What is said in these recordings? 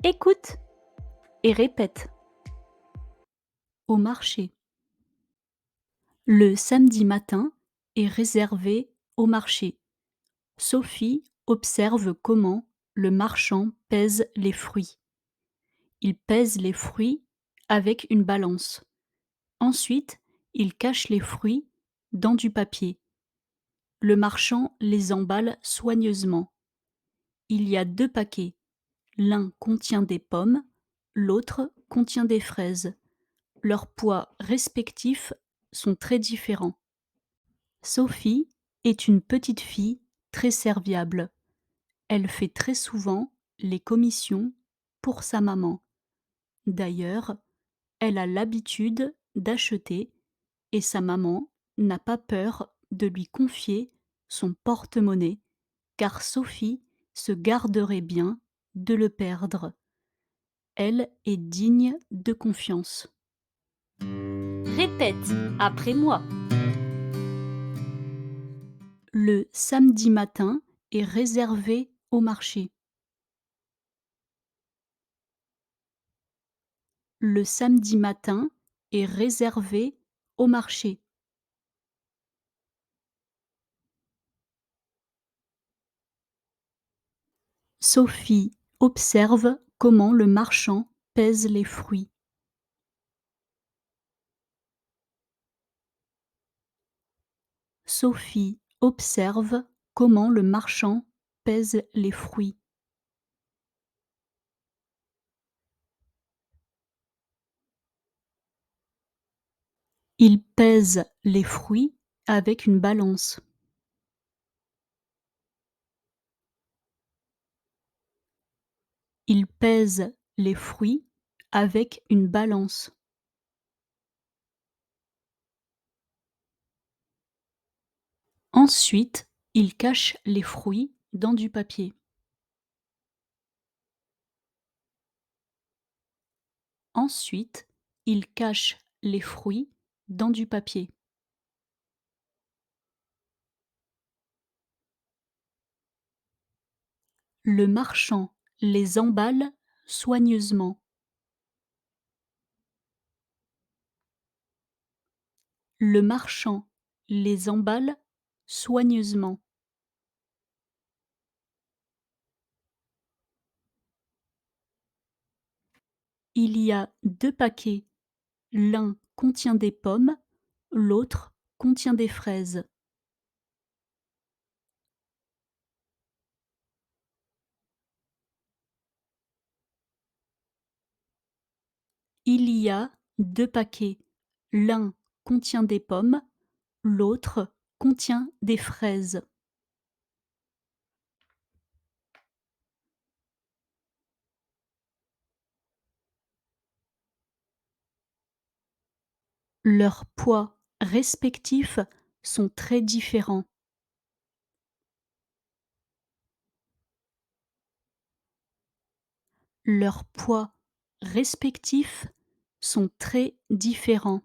Écoute et répète. Au marché. Le samedi matin est réservé au marché. Sophie observe comment le marchand pèse les fruits. Il pèse les fruits avec une balance. Ensuite, il cache les fruits dans du papier. Le marchand les emballe soigneusement. Il y a 2 paquets. L'un contient des pommes, l'autre contient des fraises. Leurs poids respectifs sont très différents. Sophie est une petite fille très serviable. Elle fait très souvent les commissions pour sa maman. D'ailleurs, elle a l'habitude d'acheter et sa maman n'a pas peur de lui confier son porte-monnaie car Sophie se garderait bien de le perdre. Elle est digne de confiance. Répète après moi. Le samedi matin est réservé au marché. Le samedi matin est réservé au marché. Sophie observe comment le marchand pèse les fruits. Sophie observe comment le marchand pèse les fruits. Il pèse les fruits avec une balance. Il pèse les fruits avec une balance. Ensuite, il cache les fruits dans du papier. Ensuite, il cache les fruits dans du papier. Le marchand les emballe soigneusement. Le marchand les emballe soigneusement. Il y a 2 paquets. L'un contient des pommes, l'autre contient des fraises. Il y a 2 paquets. L'un contient des pommes, l'autre contient des fraises. Leurs poids respectifs sont très différents. Leurs poids respectifs sont très différents.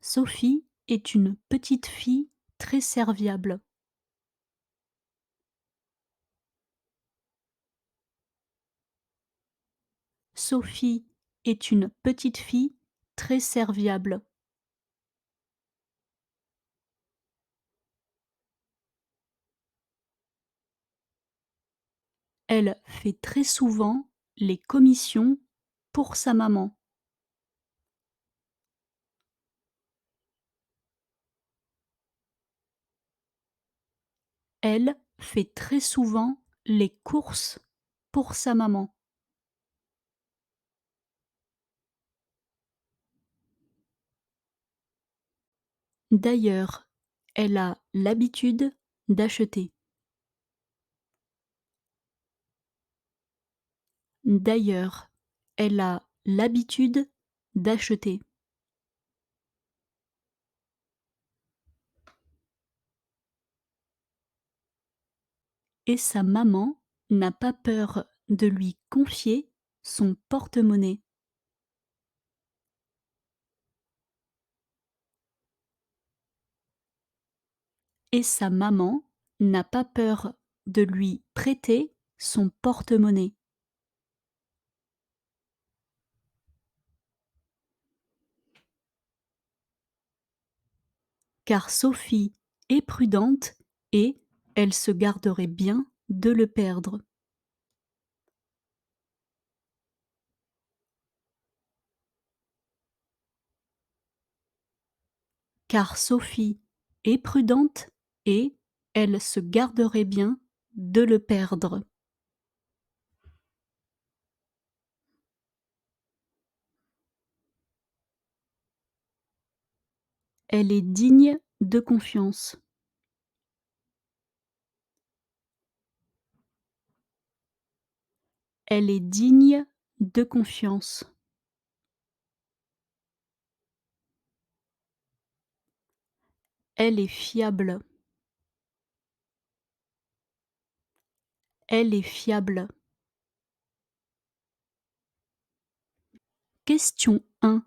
Sophie est une petite fille très serviable. Sophie est une petite fille très serviable. Elle fait très souvent les commissions pour sa maman. Elle fait très souvent les courses pour sa maman. D'ailleurs, elle a l'habitude d'acheter. D'ailleurs, elle a l'habitude d'acheter. Et sa maman n'a pas peur de lui confier son porte-monnaie. et sa maman n'a pas peur de lui prêter son porte-monnaie. Car Sophie est prudente et elle se garderait bien de le perdre. Car Sophie est prudente et elle se garderait bien de le perdre. Elle est digne de confiance. Elle est digne de confiance. Elle est fiable. Elle est fiable. Question 1.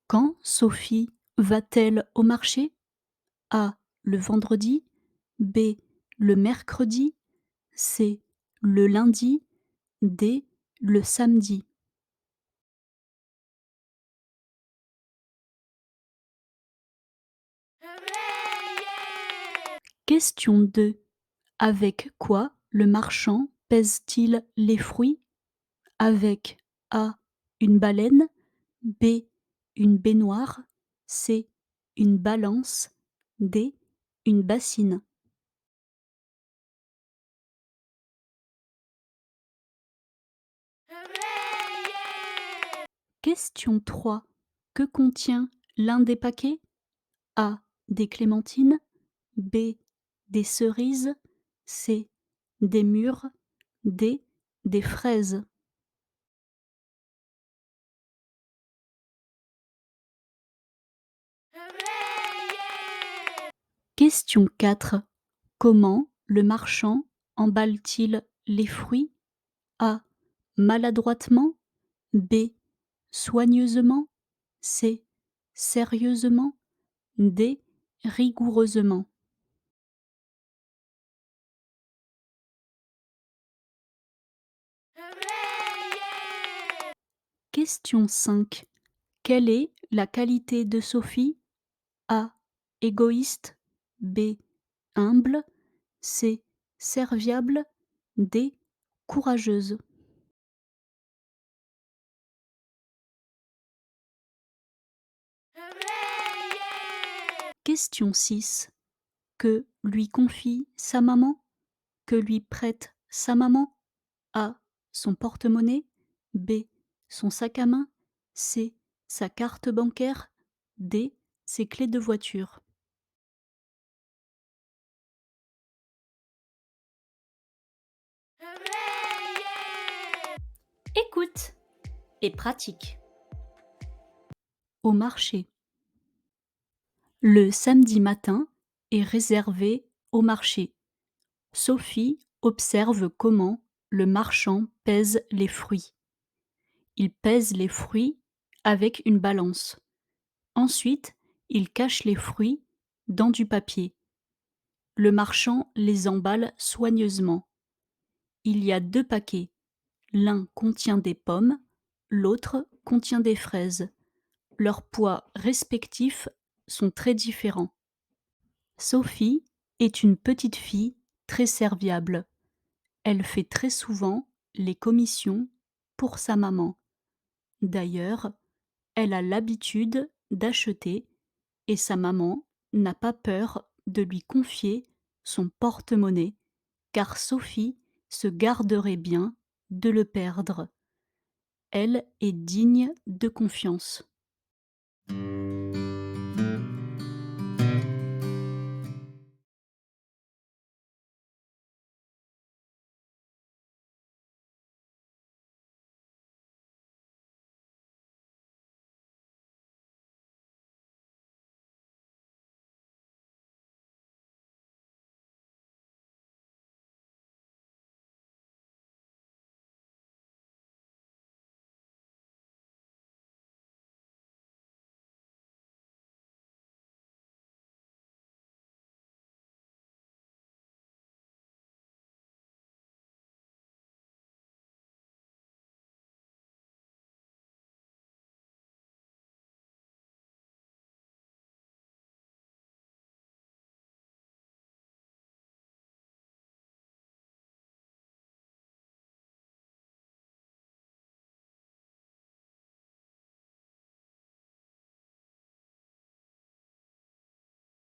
Quand Sophie va-t-elle au marché? A. Le vendredi. B. Le mercredi. C. Le lundi. D. Le samedi. Question 2. Avec quoi le marchand pèse-t-il les fruits? Avec A. Une baleine. B. Une baignoire. C. Une balance. D. Une bassine. Question 3. Que contient l'un des paquets? A. Des clémentines. B. Des cerises. C. Des mûres. D. Des fraises. Question 4. Comment le marchand emballe-t-il les fruits? A. Maladroitement. B. Soigneusement. C. Sérieusement. D. Rigoureusement. Question 5. Quelle est la qualité de Sophie? A. Égoïste. B. Humble. C. Serviable. D. Courageuse. Question 6. Que lui confie sa maman? Que lui prête sa maman? A. Son porte-monnaie. B. Son sac à main. C. Sa carte bancaire. D. Ses clés de voiture. Écoute et pratique. Au marché. Le samedi matin est réservé au marché. Sophie observe comment le marchand pèse les fruits. Il pèse les fruits avec une balance. Ensuite, il cache les fruits dans du papier. Le marchand les emballe soigneusement. Il y a 2 paquets. L'un contient des pommes, l'autre contient des fraises. Leurs poids respectifs sont très différents. Sophie est une petite fille très serviable. Elle fait très souvent les commissions pour sa maman. D'ailleurs, elle a l'habitude d'acheter et sa maman n'a pas peur de lui confier son porte-monnaie car Sophie se garderait bien de le perdre. Elle est digne de confiance.